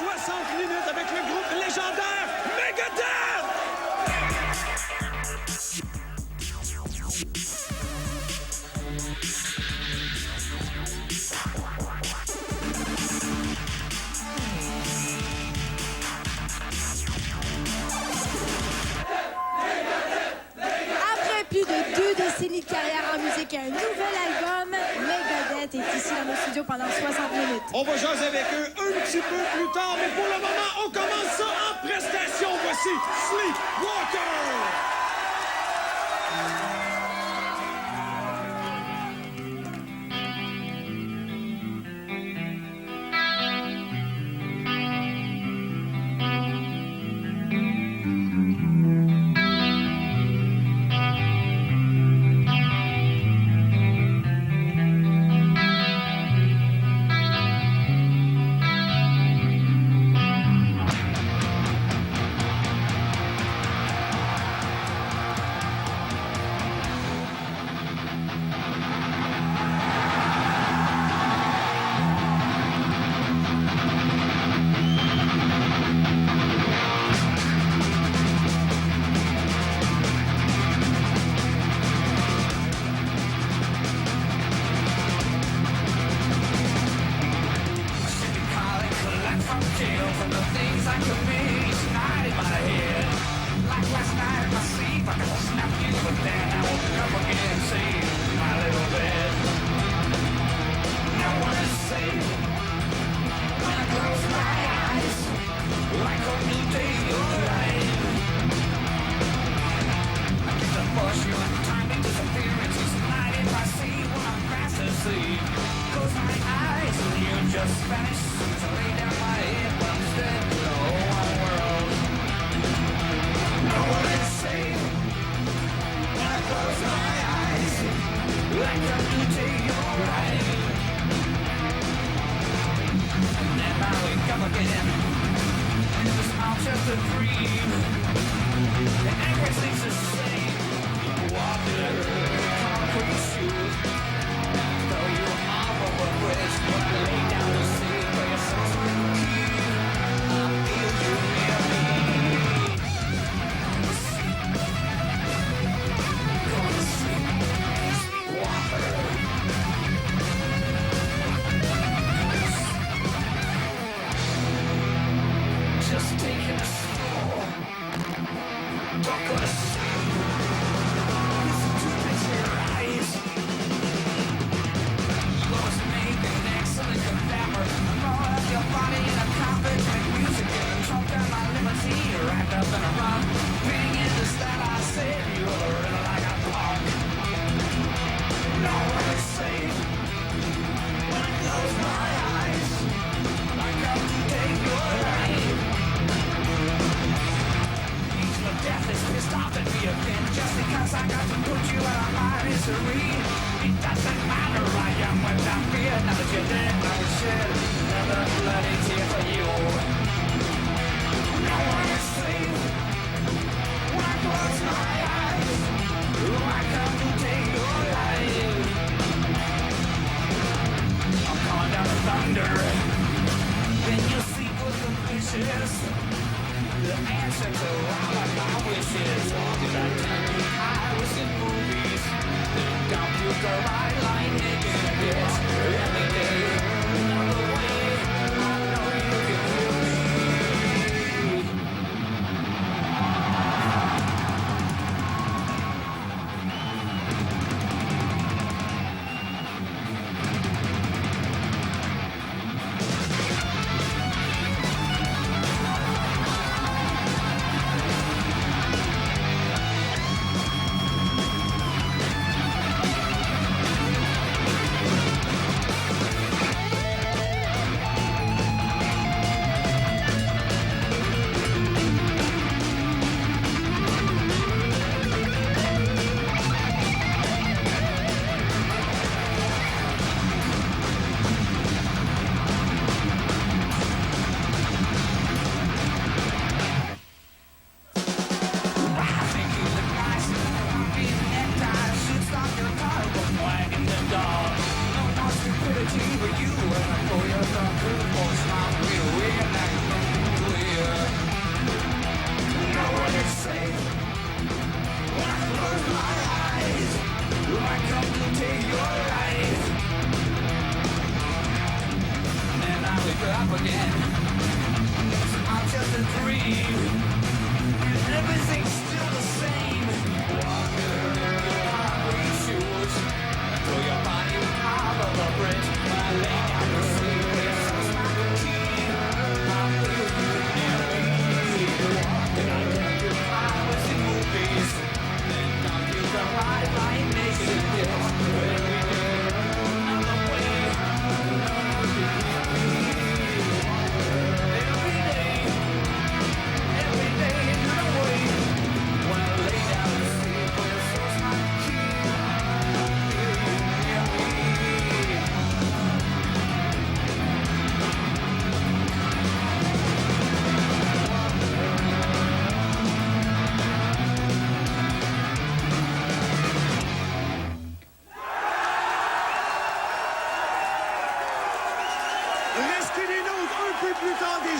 60 minutes avec le groupe légendaire Megadeth! Après plus de 2 décennies de carrière en musique et un nouvel album, Megadeth est ici dans nos studios pendant 60 minutes. On va jaser avec eux un petit peu plus tard, mais pour le moment, on commence ça en prestation. Voici Sleepwalker!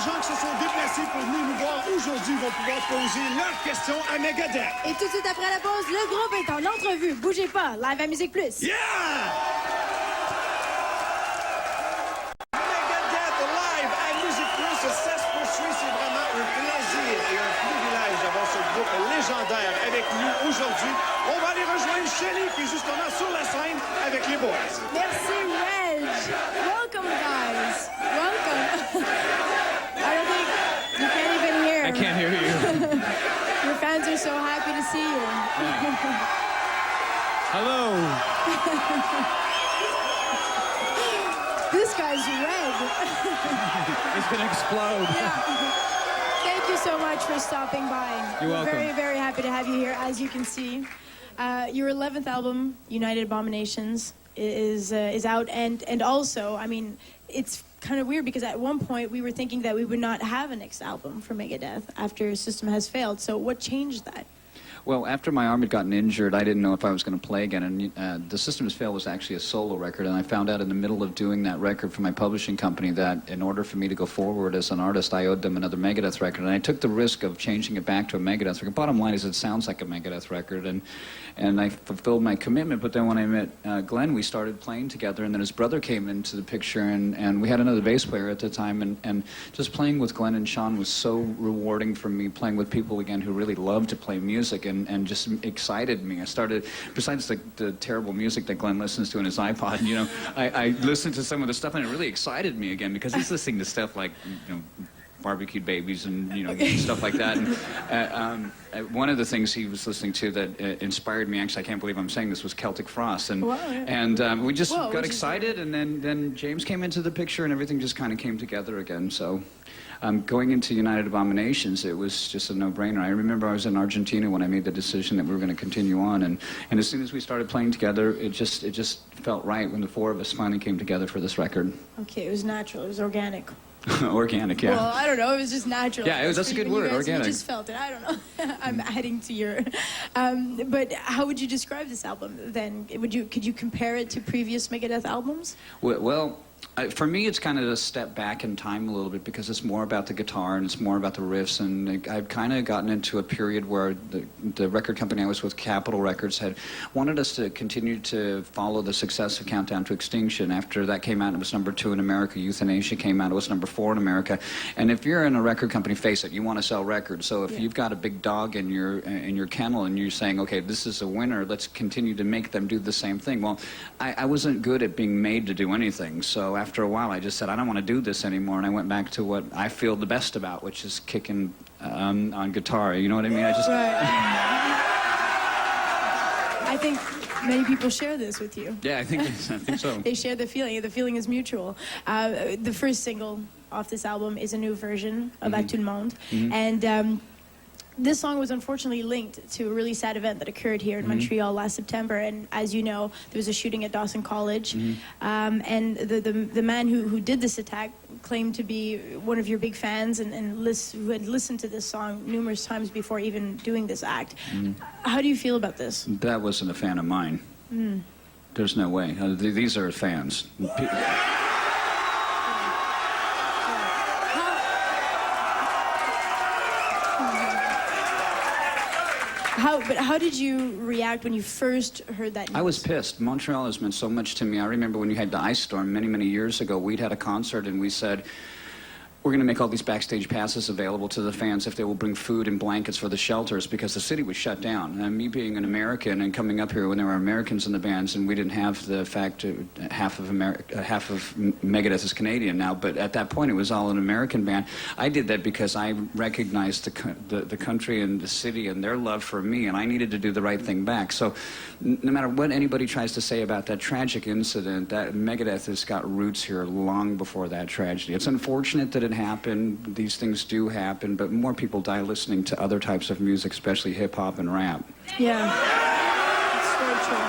gens qui se sont déplacés pour venir nous voir aujourd'hui vont pouvoir poser leurs questions à Megadeth. Et tout de suite après la pause, le groupe est en entrevue. Bougez pas, live à MusiquePlus. Yeah! Megadeth live à MusiquePlus, ça se poursuit. C'est vraiment un plaisir et un privilège d'avoir ce groupe légendaire avec nous aujourd'hui. On va aller rejoindre Shelly qui est justement sur la scène avec les boys. Merci, Reg. Welcome, guys. Welcome. I don't think you can't even hear. I can't hear you. Your fans are so happy to see you. Hello. This guy's red. It's gonna explode. Yeah. Thank you so much for stopping by. You're welcome. Very, very happy to have you here. As you can see, your 11th album, United Abominations, is out, and also, I mean, it's kind of weird because at one point we were thinking that we would not have a next album for Megadeth after System Has Failed. So what changed that? Well, after my arm had gotten injured, I didn't know if I was going to play again, and The System Has Failed was actually a solo record, and I found out in the middle of doing that record for my publishing company that in order for me to go forward as an artist, I owed them another Megadeth record, and I took the risk of changing it back to a Megadeth record. Bottom line is it sounds like a Megadeth record, and I fulfilled my commitment, but then when I met Glenn, we started playing together, and then his brother came into the picture, and we had another bass player at the time, and just playing with Glenn and Sean was so rewarding for me, playing with people again who really love to play music, and just excited me. I started, besides the terrible music that Glenn listens to on his iPod, you know, I listened to some of the stuff and it really excited me again because he's listening to stuff like, you know, Barbecued Babies and, you know, stuff like that. And one of the things he was listening to that inspired me, actually, I can't believe I'm saying this, was Celtic Frost. And, wow, yeah. and we just got excited, and then James came into the picture and everything just kind of came together again. So going into United Abominations, it was just a no-brainer. I remember I was in Argentina when I made the decision that we were going to continue on, and as soon as we started playing together, it just felt right when the four of us finally came together for this record. Okay, it was natural. It was organic. Organic, yeah. Well, I don't know. It was just natural. Yeah, that's a good word, organic. You just felt it. I don't know. I'm adding to your. But how would you describe this album then? Could you compare it to previous Megadeth albums? Well, for me, it's kind of a step back in time a little bit because it's more about the guitar and it's more about the riffs. And I've kind of gotten into a period where the record company I was with, Capitol Records, had wanted us to continue to follow the success of Countdown to Extinction. After that came out, it was #2 in America. Euthanasia came out, it was #4 in America. And if you're in a record company, face it, you want to sell records. So if you've got a big dog in your kennel and you're saying, okay, this is a winner, let's continue to make them do the same thing. Well, I wasn't good at being made to do anything. So after a while, I just said, I don't want to do this anymore, and I went back to what I feel the best about, which is kicking on guitar. You know what I mean? I think many people share this with you. Yeah, I think so. They share the feeling. The feeling is mutual. The first single off this album is a new version of À Tout le Monde, and this song was unfortunately linked to a really sad event that occurred here in Montreal last September. And as you know, there was a shooting at Dawson College. And the man who did this attack claimed to be one of your big fans and who had listened to this song numerous times before even doing this act. How do you feel about this? That wasn't a fan of mine. There's no way. These are fans. How did you react when you first heard that news? I was pissed. Montreal has meant so much to me. I remember when you had the ice storm many, many years ago, we'd had a concert and we said, we're going to make all these backstage passes available to the fans if they will bring food and blankets for the shelters because the city was shut down. And me being an American and coming up here when there were Americans in the bands and we didn't have the fact half of Megadeth is Canadian now, but at that point it was all an American band. I did that because I recognized the country and the city and their love for me, and I needed to do the right thing back. So no matter what anybody tries to say about that tragic incident, that Megadeth has got roots here long before that tragedy. It's unfortunate that it happened. These things do happen, but more people die listening to other types of music, especially hip-hop and rap. Yeah, that's very true.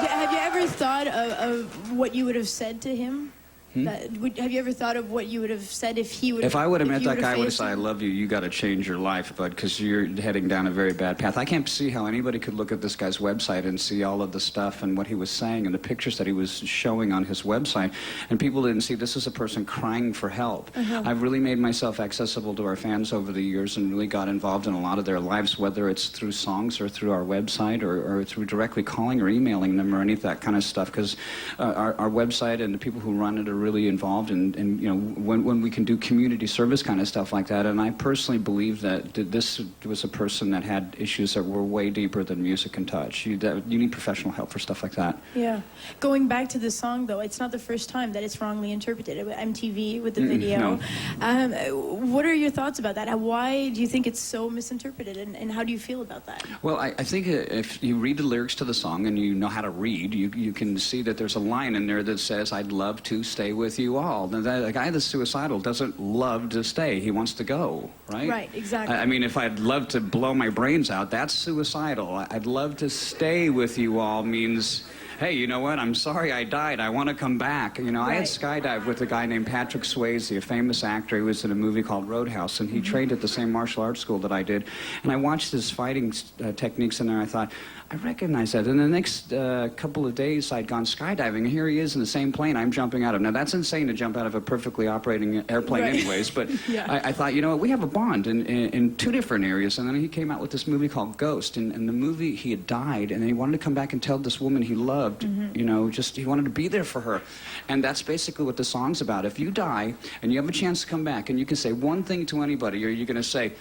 Have you ever thought of what you would have said to him Have you ever thought of what you would have said if he would? If I would have met that guy, I would have faced said, "I him? love you. You got to change your life, bud, because you're heading down a very bad path." I can't see how anybody could look at this guy's website and see all of the stuff and what he was saying and the pictures that he was showing on his website, and people didn't see this is a person crying for help. I've really made myself accessible to our fans over the years and really got involved in a lot of their lives, whether it's through songs or through our website or through directly calling or emailing them or any of that kind of stuff, because our website and the people who run it are really involved in. And you know, when we can do community service kind of stuff like that, and I personally believe that this was a person that had issues that were way deeper than music can touch. You need professional help for stuff like that. Yeah. Going back to the song, though, it's not the first time that it's wrongly interpreted. MTV with the video. No. What are your thoughts about that? Why do you think it's so misinterpreted, and how do you feel about that? Well, I think if you read the lyrics to the song and you know how to read, you can see that there's a line in there that says, "I'd love to stay with you all." Now, the guy that's suicidal doesn't love to stay. He wants to go, right? Right, exactly. I mean, if I'd love to blow my brains out, that's suicidal. I'd love to stay with you all means, hey, you know what? I'm sorry I died. I want to come back. You know, I had skydived with a guy named Patrick Swayze, a famous actor. He was in a movie called Roadhouse, and he trained at the same martial arts school that I did. And I watched his fighting techniques in there. I thought, I recognize that. And the next couple of days, I'd gone skydiving, and here he is in the same plane I'm jumping out of. Now, that's insane to jump out of a perfectly operating airplane anyways, but I thought, you know what, we have a bond in two different areas. And then he came out with this movie called Ghost. And in the movie, he had died, and he wanted to come back and tell this woman he loved, you know, just he wanted to be there for her. And that's basically what the song's about. If you die, and you have a chance to come back, and you can say one thing to anybody, or you're going to say,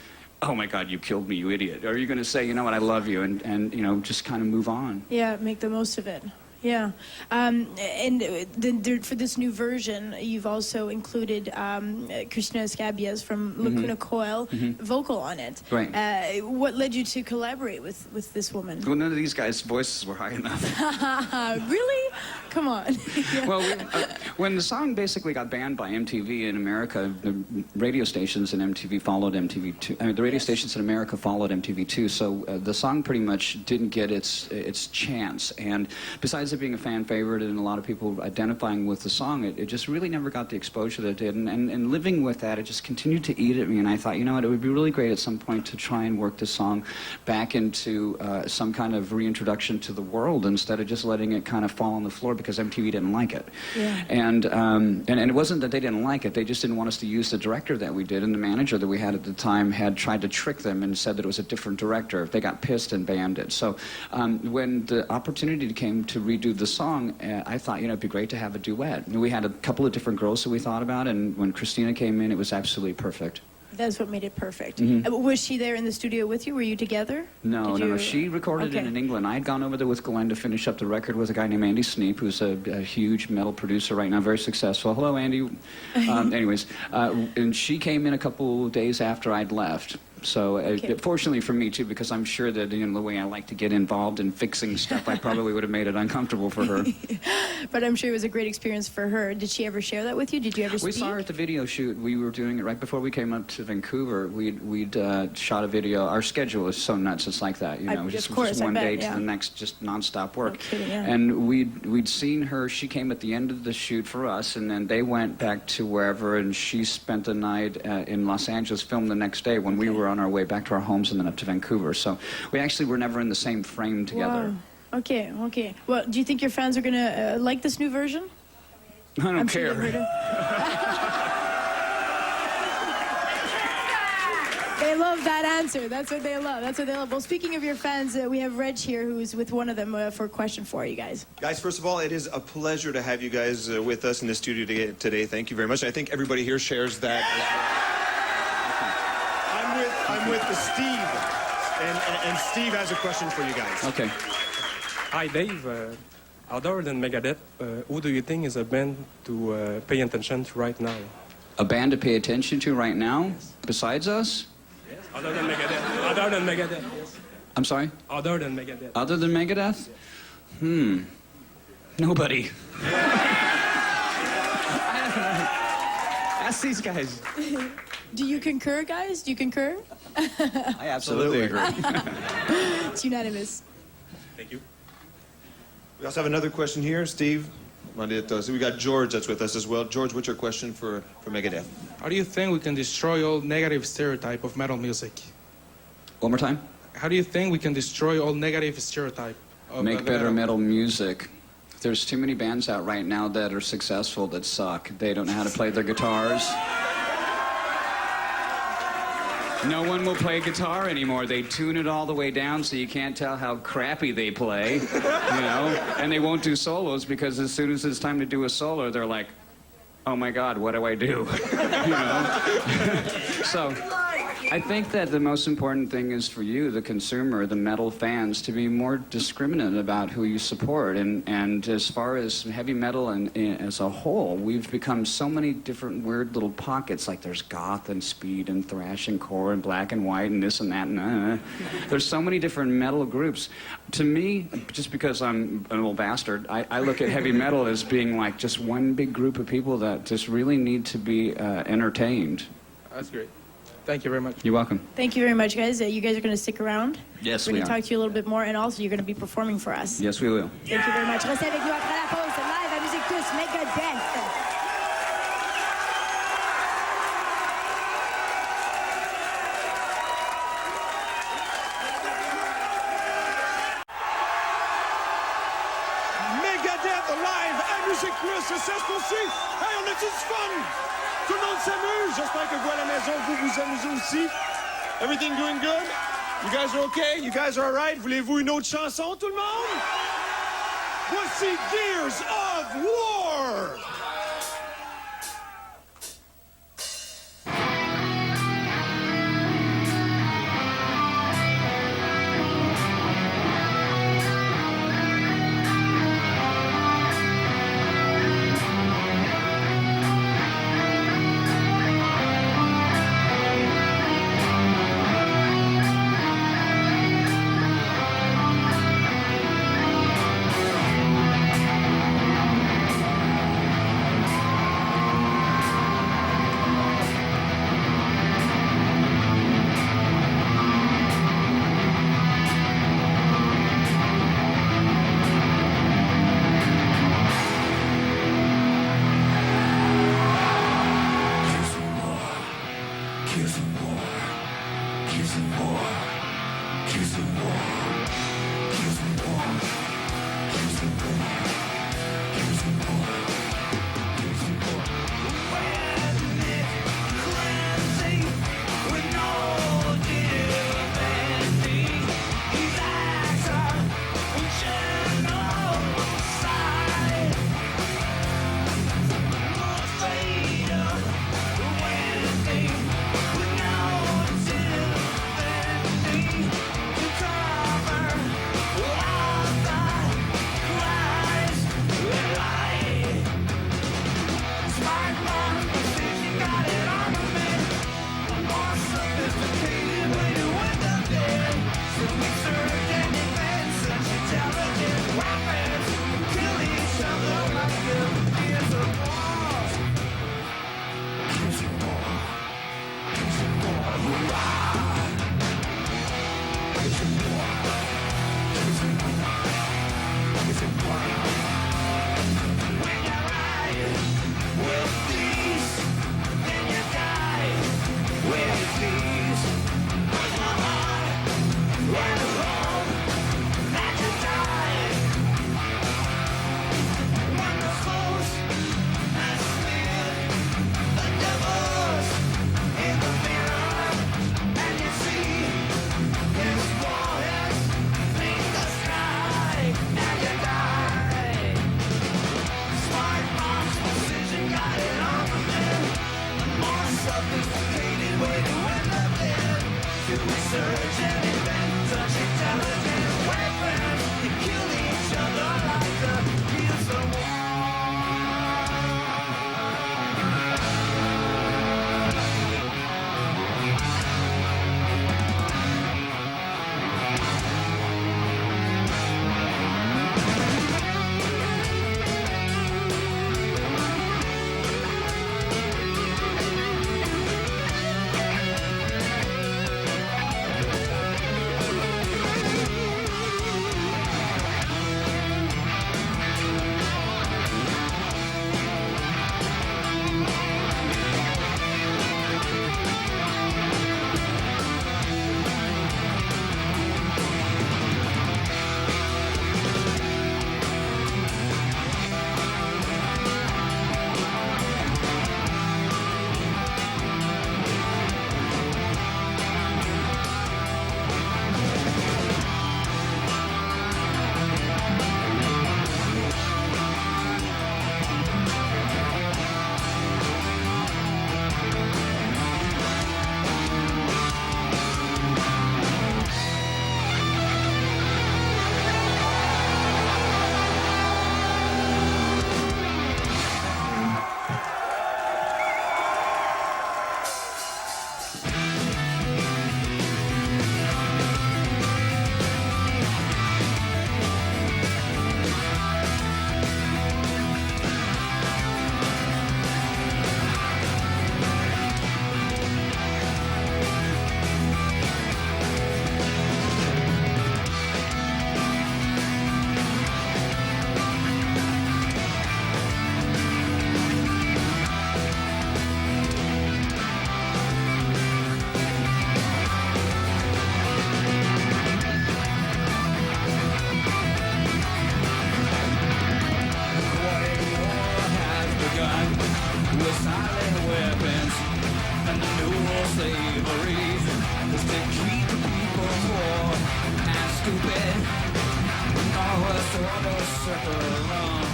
"Oh my God, you killed me, you idiot." Or you're going to say, "You know what, I love you," and you know, just kind of move on. Yeah, make the most of it. Yeah. For this new version, you've also included Christina Scabias from Lacuna Coil vocal on it. Right. What led you to collaborate with this woman? Well, none of these guys' voices were high enough. Really? Come on. Well, when the song basically got banned by MTV in America, the radio stations in MTV followed MTV2. I mean, the radio stations in America followed MTV2. So the song pretty much didn't get its chance. And besides it being a fan favorite and a lot of people identifying with the song, it just really never got the exposure that it did. And living with that, it just continued to eat at me. And I thought, you know what, it would be really great at some point to try and work this song back into some kind of reintroduction to the world instead of just letting it kind of fall on the floor because MTV didn't like it. Yeah. And it wasn't that they didn't like it, they just didn't want us to use the director that we did, and the manager that we had at the time had tried to trick them and said that it was a different director. They got pissed and banned it. So when the opportunity came to redo the song, I thought, you know, it'd be great to have a duet. And we had a couple of different girls that we thought about, and when Christina came in, it was absolutely perfect. That's what made it perfect. Was she there in the studio with you? Were you together? No. She recorded it in England. I had gone over there with Glenn to finish up the record with a guy named Andy Sneap, who's a huge metal producer right now, very successful. Hello, Andy. Anyways, and she came in a couple days after I'd left. So fortunately for me, too, because I'm sure that, you know, the way I like to get involved in fixing stuff, I probably would have made it uncomfortable for her. But I'm sure it was a great experience for her. Did she ever share that with you? Did you ever speak? We saw her at the video shoot. We were doing it right before we came up to Vancouver. We'd shot a video. Our schedule is so nuts. It's like that, you know, just one day to the next, just nonstop work. No kidding, yeah. And we'd seen her. She came at the end of the shoot for us, and then they went back to wherever, and she spent the night in Los Angeles, filmed the next day when we were on our way back to our homes and then up to Vancouver. So we actually were never in the same frame together. Wow. Okay. Well, do you think your fans are going to like this new version? I don't care. They love that answer. That's what they love. Well, speaking of your fans, we have Reg here, who's with one of them for a question for you guys. Guys, first of all, it is a pleasure to have you guys with us in the studio today. Thank you very much. I think everybody here shares that as well. I'm with Steve, and Steve has a question for you guys. Okay. Hi, Dave. Other than Megadeth, who do you think is a band to pay attention to right now? A band to pay attention to right now, besides us? Yes. Other than Megadeth. Yes. I'm sorry? Other than Megadeth. Other than Megadeth? Nobody. Ask these guys. Do you concur, guys? Do you concur? I absolutely agree. It's unanimous. Thank you. We also have another question here, Steve. So we got George that's with us as well. George, what's your question for Megadeth? How do you think we can destroy all negative stereotype of metal music? One more time. How do you think we can destroy all negative stereotype of Make better metal music. There's too many bands out right now that are successful that suck. They don't know how to play their guitars. No one will play guitar anymore. They tune it all the way down so you can't tell how crappy they play, you know? And they won't do solos because as soon as it's time to do a solo, they're like, oh my God, what do I do? You know? So I think that the most important thing is for you, the consumer, the metal fans, to be more discriminate about who you support. And as far as heavy metal and as a whole, we've become so many different weird little pockets. Like there's goth and speed and thrash and core and black and white and this and that. And there's so many different metal groups. To me, just because I'm an old bastard, I look at heavy metal as being like just one big group of people that just really need to be entertained. That's great. Thank you very much. You're welcome. Thank you very much, guys. You guys are going to stick around. Yes, We're we going to are. talk to you a little bit more, and also you're going to be performing for us. Yes, we will. Thank you very much. Restez avec nous après la pause. Live à MusiquePlus, Megadeth. Megadeth live à MusiquePlus, c'est ça ce coup-ci. Hey, on a-tu du fun? Tout le monde s'amuse. J'espère que vous à la maison, vous vous amusez aussi. Everything doing good? You guys are okay? You guys are all right? Voulez-vous une autre chanson, tout le monde? Voici Gears of War! rubber circle around.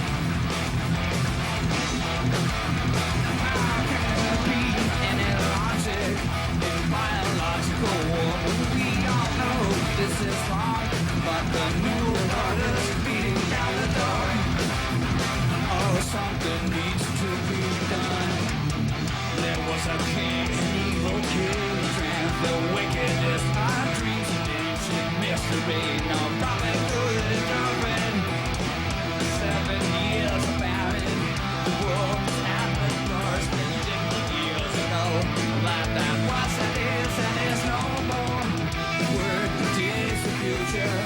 How can there be any logic in biological war? We all know this is wrong, but the new world is beating down the door. Oh, something needs to be done. There was a king, an evil king, trans the wickedest of dreams, an ancient mystery. No Robin Hood is open. 7 years of famine. The world at the doors, 50 years ago. Life that was and is no more. The word predicts the future,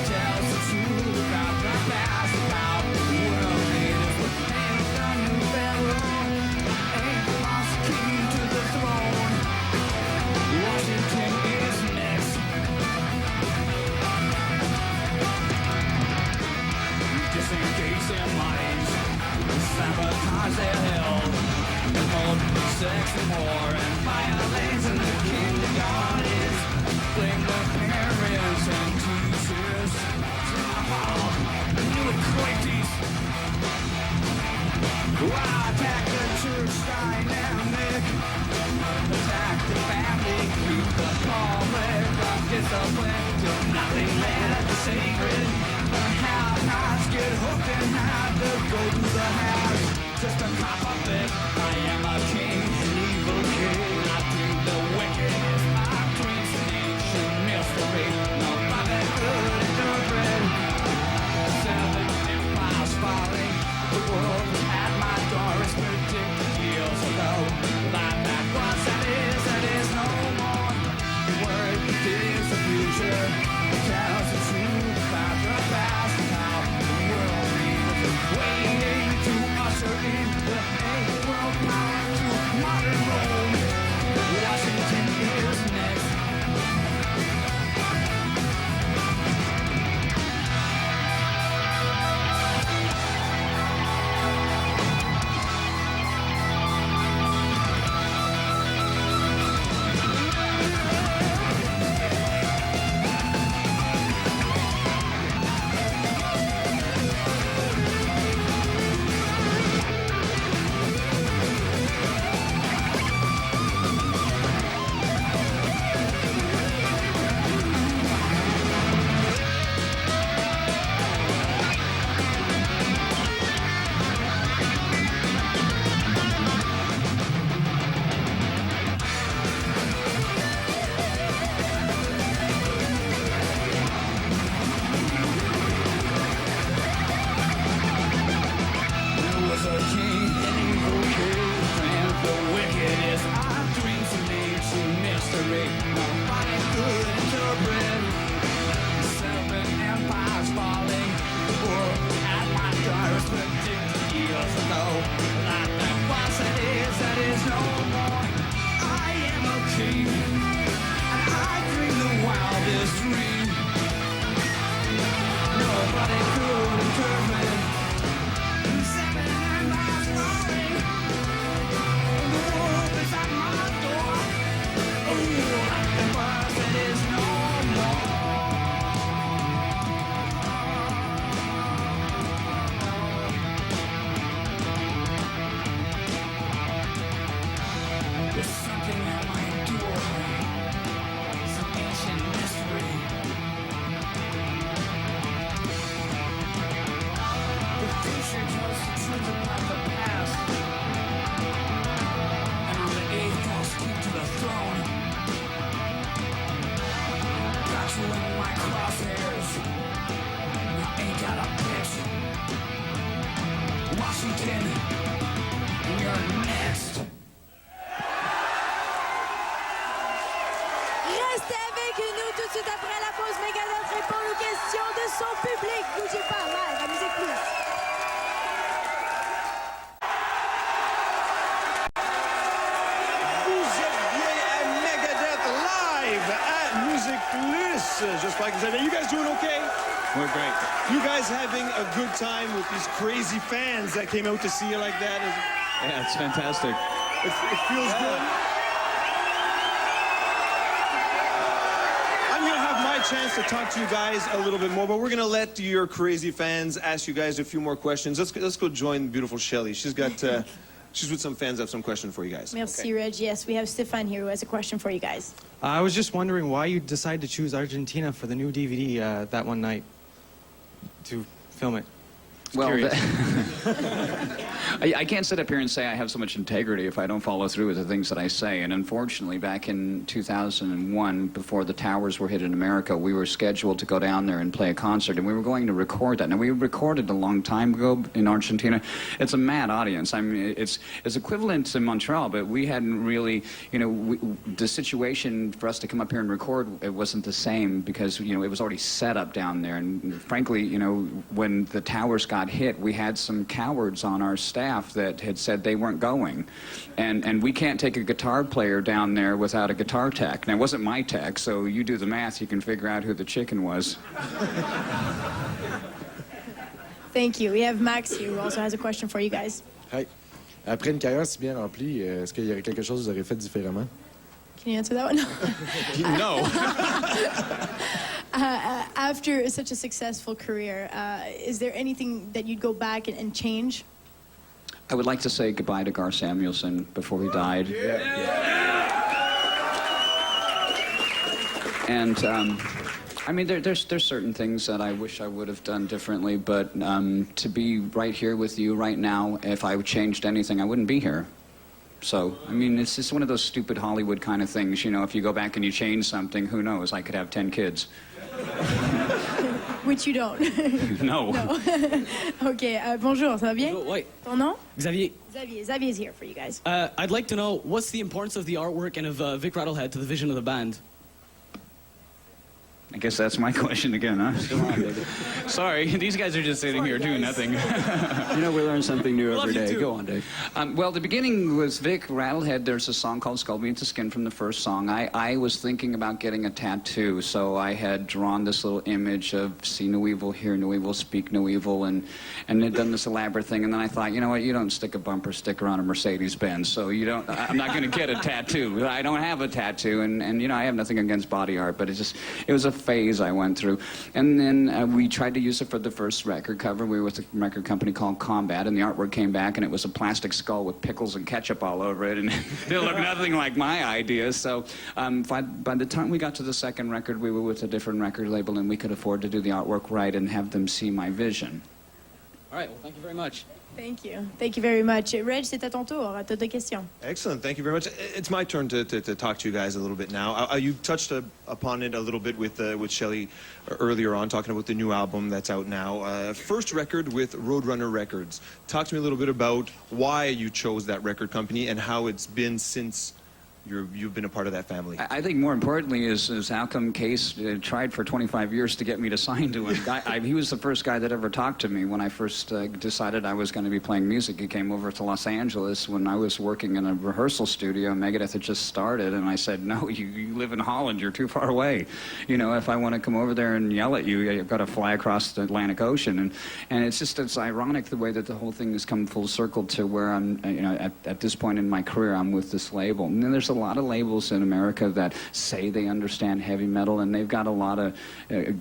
tells the truth about the past, how the world leaders would name the new pharaoh. Ain't lost king to the throne. Washington is next. Disengage their minds, sabotage their health, promote sex and war and violence, and the king of God is blame the parents and teachers. New acquaintees. Attack the church dynamic. Attack the family. Keep the public from discipline. Till nothing left is sacred. The have-nots get hooked and have to go to the house. Just a cop of it. I am a king, an evil king. I think the wickedest of dreams, an ancient mystery. Nobody could interpret. 7 empires falling. The world at my door is predicted years ago. Life that was and is no more. The word predicts the future, tells the truth about the past and how the world is waiting to usher in the world power to modern Rome. Washington is next. Washington, you're next. Restez avec nous tout de suite après la pause. Megadeth répond aux questions de son public. Bougez pas, live à MusiquePlus. Vous êtes bien à Megadeth live à MusiquePlus. J'espère que vous allez. You guys doing okay? We're great. You guys having a good time with these crazy fans that came out to see you like that? Yeah, it's fantastic. It feels good. I'm going to have my chance to talk to you guys a little bit more, but we're going to let your crazy fans ask you guys a few more questions. Let's go join beautiful Shelly. She's got she's with some fans that have some questions for you guys. Merci, Reg. Yes, we have Stefan here who has a question for you guys. I was just wondering why you decided to choose Argentina for the new DVD that one night to film it. Well, I can't sit up here and say I have so much integrity if I don't follow through with the things that I say. And unfortunately, back in 2001, before the towers were hit in America, we were scheduled to go down there and play a concert, and we were going to record that. Now, we recorded a long time ago in Argentina. It's a mad audience. I mean, it's equivalent to Montreal, but we hadn't really, you know, the situation for us to come up here and record, it wasn't the same because, you know, it was already set up down there. And frankly, you know, when the towers got hit, we had some cowards on our staff that had said they weren't going. And we can't take a guitar player down there without a guitar tech. Now, it wasn't my tech, so you do the math, you can figure out who the chicken was. Thank you. We have Max here who also has a question for you guys. Hi. Après une carrière si bien remplie, est-ce qu'il y aurait quelque chose que vous auriez fait différemment? Can you answer that one? No. After such a successful career, is there anything that you'd go back and change? I would like to say goodbye to Gar Samuelson before he died. And I mean, there's certain things that I wish I would have done differently, but to be right here with you right now, if I changed anything, I wouldn't be here. So, I mean, it's just one of those stupid Hollywood kind of things. You know, if you go back and you change something, who knows? I could have 10 kids. Which you don't. No. No. Okay, bonjour, ça va bien? Bonjour, oui. Ton nom? Xavier, Xavier's here for you guys. I'd like to know what's the importance of the artwork and of Vic Rattlehead to the vision of the band? I guess that's my question again, huh? Come on, baby. Sorry, these guys are just sitting here doing nothing. You know, we learn something new Love every you day. too. Go on, Dave. Well, the beginning was Vic Rattlehead. There's a song called Skull Beneath the Skin from the first song. I was thinking about getting a tattoo, so I had drawn this little image of see no evil, hear no evil, speak no evil, and had done this elaborate thing. And then I thought, you know what, you don't stick a bumper sticker on a Mercedes-Benz, so you don't, I'm not going to get a tattoo. I don't have a tattoo, and you know, I have nothing against body art, but it was a phase I went through. And then we tried to use it for the first record cover. We were with a record company called Commande, and the artwork came back, and it was a plastic skull with pickles and ketchup all over it, and it looked nothing like my ideas. So by the time we got to the second record, we were with a different record label, and we could afford to do the artwork right and have them see my vision. All right, well, thank you very much. Thank you. Thank you very much. Reg, c'est à ton tour. T'as des questions. Excellent. Thank you very much. It's my turn to talk to you guys a little bit now. You touched upon it a little bit with Shelly earlier on, talking about the new album that's out now. First record with Roadrunner Records. Talk to me a little bit about why you chose that record company and how it's been since you've been a part of that family. I think more importantly is how come Case tried for 25 years to get me to sign to him. He was the first guy that ever talked to me when I first decided I was going to be playing music. He came over to Los Angeles when I was working in a rehearsal studio. Megadeth had just started, and I said, no, you live in Holland. You're too far away. You know, if I want to come over there and yell at you, I've got to fly across the Atlantic Ocean. And it's ironic the way that the whole thing has come full circle to where I'm, you know, at this point in my career, I'm with this label. And then there's a lot of labels in America that say they understand heavy metal, and they've got a lot of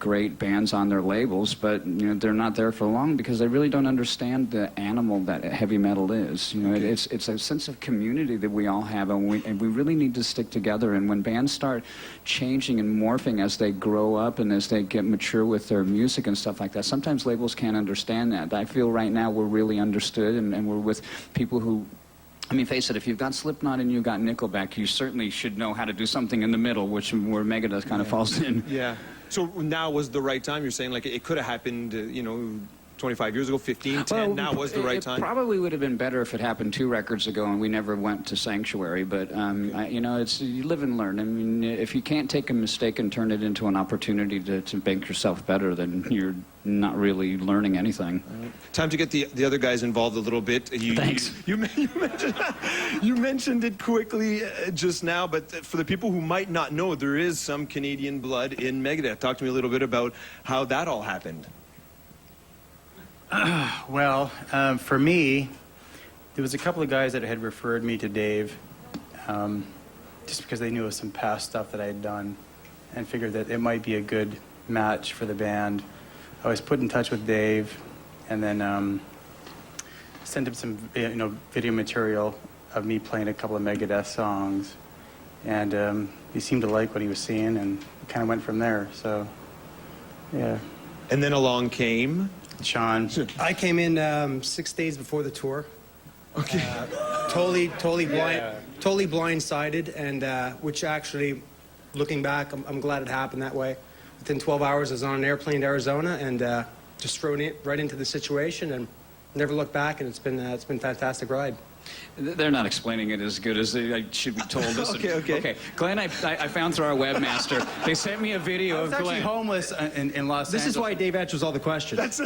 great bands on their labels, but you know, they're not there for long because they really don't understand the animal that heavy metal is. You know, it's a sense of community that we all have, and we really need to stick together. And when bands start changing and morphing as they grow up and as they get mature with their music and stuff like that, sometimes labels can't understand that. I feel right now we're really understood, and we're with people who, I mean, face it, if you've got Slipknot and you've got Nickelback, you certainly should know how to do something in the middle, where Megadeth kind of falls in. Yeah. So now was the right time? You're saying like it could have happened, you know, 25 years ago, 15, 10, well, now was the right time? It probably would have been better if it happened 2 records ago and we never went to Sanctuary, but, you know, you live and learn. I mean, if you can't take a mistake and turn it into an opportunity to make yourself better, then you're not really learning anything. Time to get the other guys involved a little bit. Thanks. You mentioned it quickly just now, but for the people who might not know, there is some Canadian blood in Megadeth. Talk to me a little bit about how that all happened. Well, for me, there was a couple of guys that had referred me to Dave, just because they knew of some past stuff that I had done. and figured that it might be a good match for the band. I was put in touch with Dave, and then sent him some video material of me playing a couple of Megadeth songs, and he seemed to like what he was seeing, and kind of went from there. So, yeah. And then along came Sean. I came in 6 days before the tour. Okay. Totally blindsided, and which actually, looking back, I'm glad it happened that way. Within 12 hours, I was on an airplane to Arizona, and just thrown it right into the situation, and never looked back. And it's been a fantastic ride. They're not explaining it as good as they should be told. Okay. Glenn, I found through our webmaster. They sent me a video of Glenn. Actually homeless in Los Angeles. This is why Dave answers all the questions.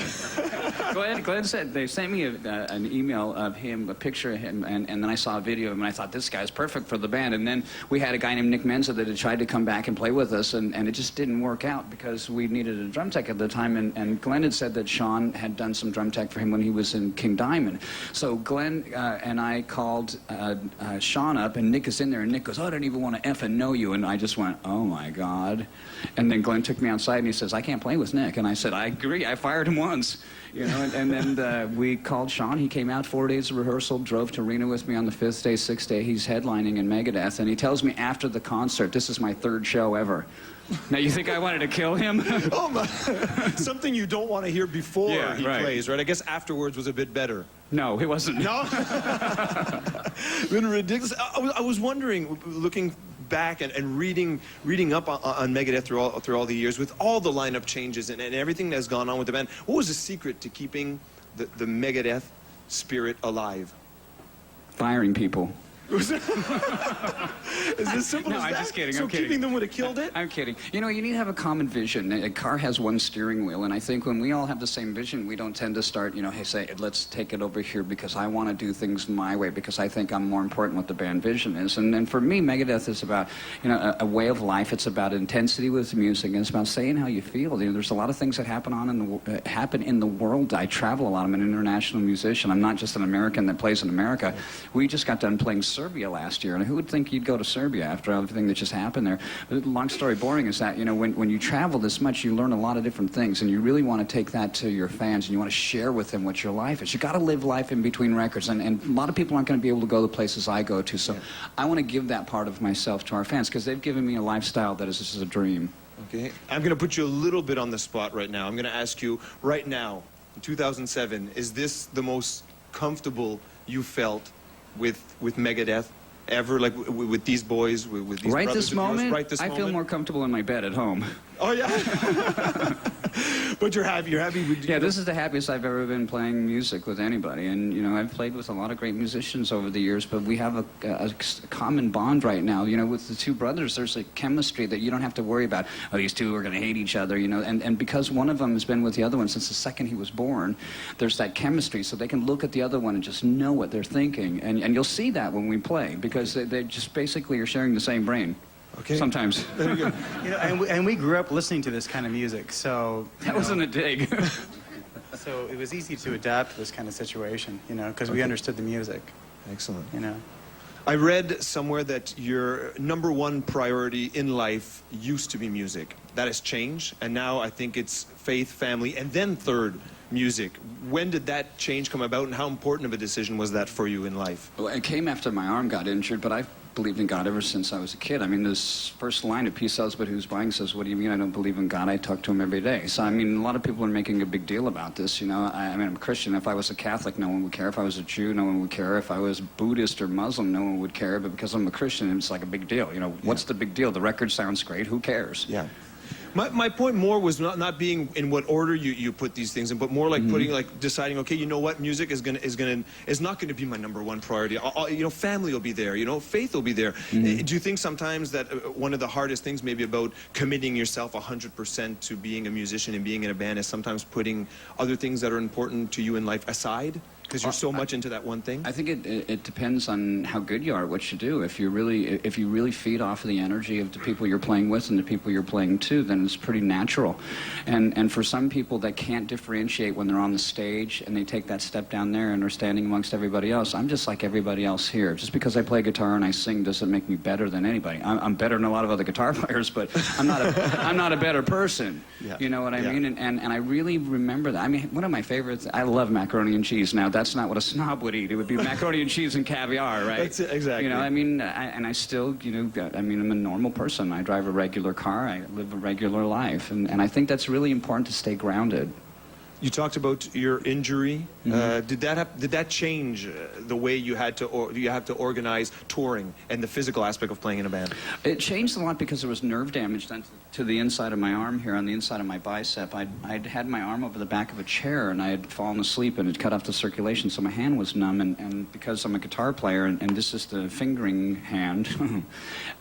Glenn said they sent me an email of him, a picture of him, and then I saw a video of him, and I thought, this guy's perfect for the band. And then we had a guy named Nick Menza that had tried to come back and play with us, and it just didn't work out because we needed a drum tech at the time, and Glenn had said that Sean had done some drum tech for him when he was in King Diamond. So Glenn and I called Sean up, and Nick is in there, and Nick goes, oh, I don't even want to effing know you. And I just went, oh my God. And then Glenn took me outside, and he says, I can't play with Nick. And I said, I agree, I fired him once. You know, and then we called Sean. He came out 4 days of rehearsal, drove to Reno with me on the 5th day, 6th day. He's headlining in Megadeth, and he tells me after the concert, this is my 3rd show ever. Now, you think I wanted to kill him? Oh my! Something you don't want to hear before he plays, right? I guess afterwards was a bit better. No, it wasn't. No? Been ridiculous. I was wondering, looking back and reading up on Megadeth through all the years, with all the lineup changes and everything that's gone on with the band, what was the secret to keeping the Megadeth spirit alive? Firing people. Is it simple as that? I'm just kidding. So I'm kidding. keeping them would have killed it? I'm kidding. You know, you need to have a common vision. A car has one steering wheel, and I think when we all have the same vision, we don't tend to start, hey, say, let's take it over here because I want to do things my way because I think I'm more important what the band vision is. And then for me, Megadeth is about, a way of life. It's about intensity with music, and it's about saying how you feel. There's a lot of things that happen in the world. I travel a lot. I'm an international musician. I'm not just an American that plays in America. We just got done playing Serbia last year, and who would think you'd go to Serbia after everything that just happened there? But long story boring is that, when you travel this much, you learn a lot of different things, and you really want to take that to your fans, and you want to share with them what your life is. You got to live life in between records, and a lot of people aren't going to be able to go the places I go to, so I want to give that part of myself to our fans, because they've given me a lifestyle that is just a dream. Okay, I'm going to put you a little bit on the spot right now. I'm going to ask you, right now, in 2007, is this the most comfortable you felt with Megadeth ever, like with these boys, with these right brothers this moment, right this I moment? feel more comfortable in my bed at home. Oh yeah. But you're happy with this is the happiest I've ever been playing music with anybody, and I've played with a lot of great musicians over the years, but we have a common bond right now. With the two brothers, there's a chemistry that you don't have to worry about. Oh, these two are going to hate each other, and because one of them has been with the other one since the second he was born, there's that chemistry, so they can look at the other one and just know what they're thinking, and you'll see that when we play, because they just basically are sharing the same brain. Okay. Sometimes. And we grew up listening to this kind of music, so... That wasn't a dig. So it was easy to adapt to this kind of situation, because we understood the music. Excellent. I read somewhere that your #1 priority in life used to be music. That has changed, and now I think it's faith, family, and then third, music. When did that change come about, and how important of a decision was that for you in life? Well, it came after my arm got injured, but I've believed in God ever since I was a kid. I mean, this first line of Peace Sells But Who's Buying says, what do you mean I don't believe in God? I talk to him every day. So, I mean, a lot of people are making a big deal about this, I mean, I'm a Christian. If I was a Catholic, no one would care. If I was a Jew, no one would care. If I was Buddhist or Muslim, no one would care. But because I'm a Christian, it's like a big deal. What's the big deal? The record sounds great. Who cares? Yeah. My point more was not being in what order you put these things in, but more like putting, deciding, okay, you know what, music is not going to be my #1 priority. Family will be there, faith will be there. Do you think sometimes that one of the hardest things maybe about committing yourself 100% to being a musician and being in a band is sometimes putting other things that are important to you in life aside? Because you're so much into that one thing? I think it depends on how good you are, what you do. If you really feed off of the energy of the people you're playing with and the people you're playing to, then it's pretty natural. And for some people that can't differentiate when they're on the stage and they take that step down there and are standing amongst everybody else, I'm just like everybody else here. Just because I play guitar and I sing doesn't make me better than anybody. I'm better than a lot of other guitar players, but I'm not a better person. Yeah. You know what I mean? And I really remember that. I mean, one of my favorites, I love macaroni and cheese. Now, that's not what a snob would eat. It would be macaroni and cheese and caviar, right? That's it, exactly. You know, I mean, and I still, you know, I mean, I'm a normal person. I drive a regular car. I live a regular life. And I think that's really important to stay grounded. You talked about your injury. Mm-hmm. Did that change the way you have to organize touring and the physical aspect of playing in a band? It changed a lot because there was nerve damage done to the inside of my arm here, on the inside of my bicep. I'd had my arm over the back of a chair, and I had fallen asleep, and it cut off the circulation, so my hand was numb. And because I'm a guitar player, and this is the fingering hand,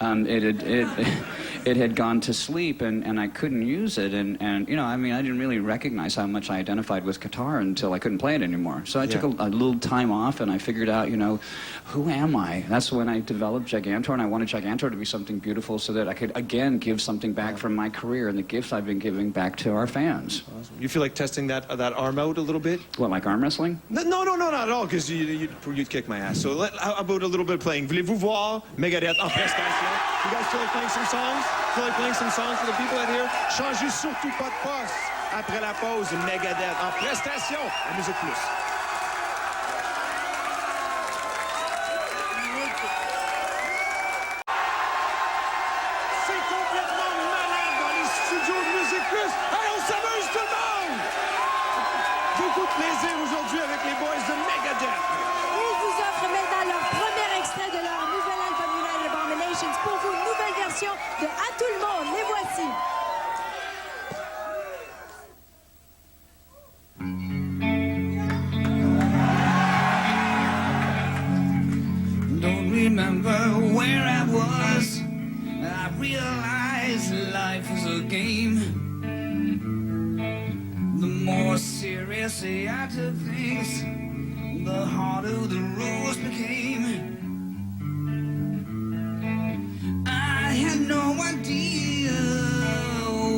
it had gone to sleep, and I couldn't use it. And you know, I mean, I didn't really recognize how much I identified with guitar until I couldn't play it anymore. So I took a little time off, and I figured out, you know, who am I? That's when I developed Gigantor, and I wanted Gigantor to be something beautiful so that I could, again, give something back from my career and the gifts I've been giving back to our fans. Awesome. You feel like testing that arm out a little bit? What, like arm wrestling? No, not at all, because you'd kick my ass. So how about a little bit of playing? Voulez-vous voir Megadeth en prestation? You guys feel like playing some songs? Feel like playing some songs for the people out here? Changez surtout pas de poste. Après la pause, Megadeth en prestation à MusiquePlus. C'est complètement malade dans les studios de MusiquePlus. Hey, on s'amuse tout le monde! Beaucoup de plaisir aujourd'hui avec les boys de Megadeth. Ils vous offrent maintenant leur premier extrait de leur nouvel album United Abominations. Pour vous, une nouvelle version de À tout le monde. Les voici. Don't remember where I was. I realized life is a game. The more serious I took things, the harder the rules became. I had no idea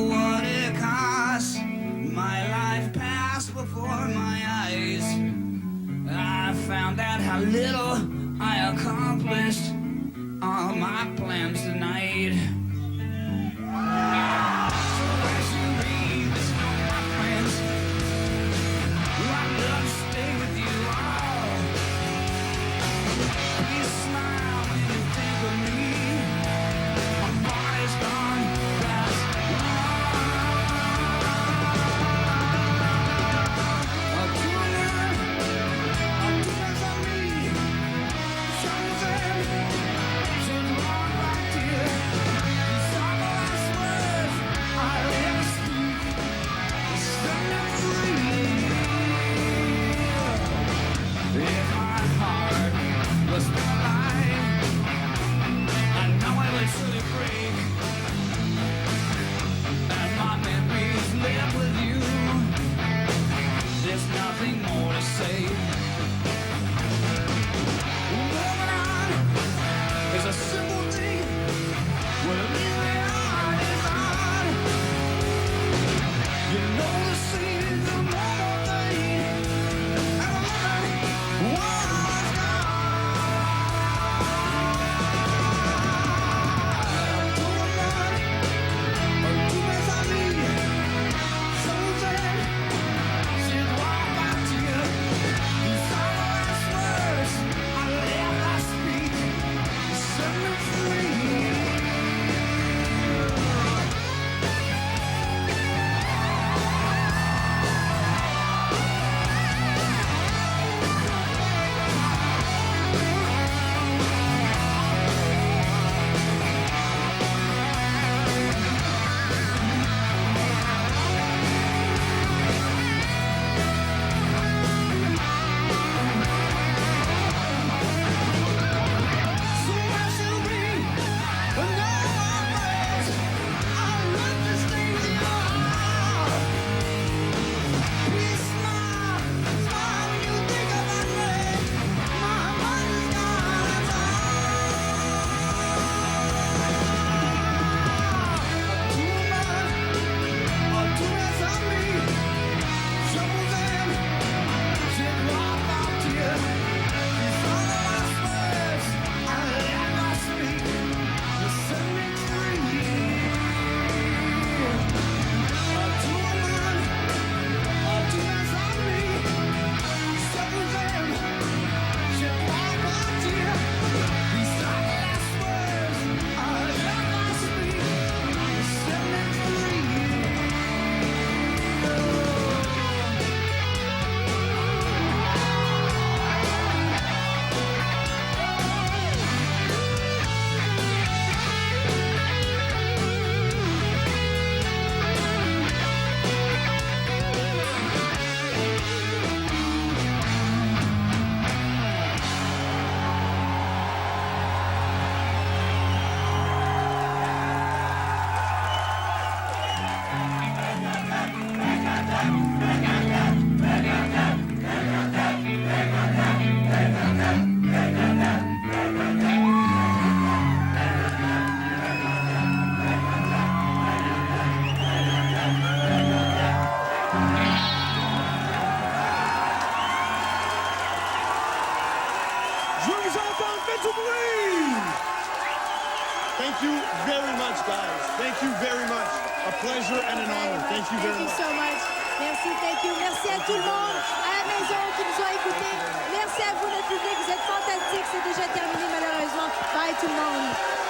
what it cost. My life passed before my eyes. I found out how little I accomplished all my plans tonight. So as you leave, this is all my friends. I'd love to stay with you all. Please smile when you think of me. My body's gone, that's I'll do it for me. Something should walk right here. du bruit! Thank you very much, guys. Thank you very much. A pleasure and an honor. Thank you very Thank you much. so much. Merci, thank you. Merci à tout le monde à la maison qui nous a écoutés. Merci à vous, notre public. Vous êtes fantastiques. C'est déjà terminé, malheureusement. Bye, tout le monde.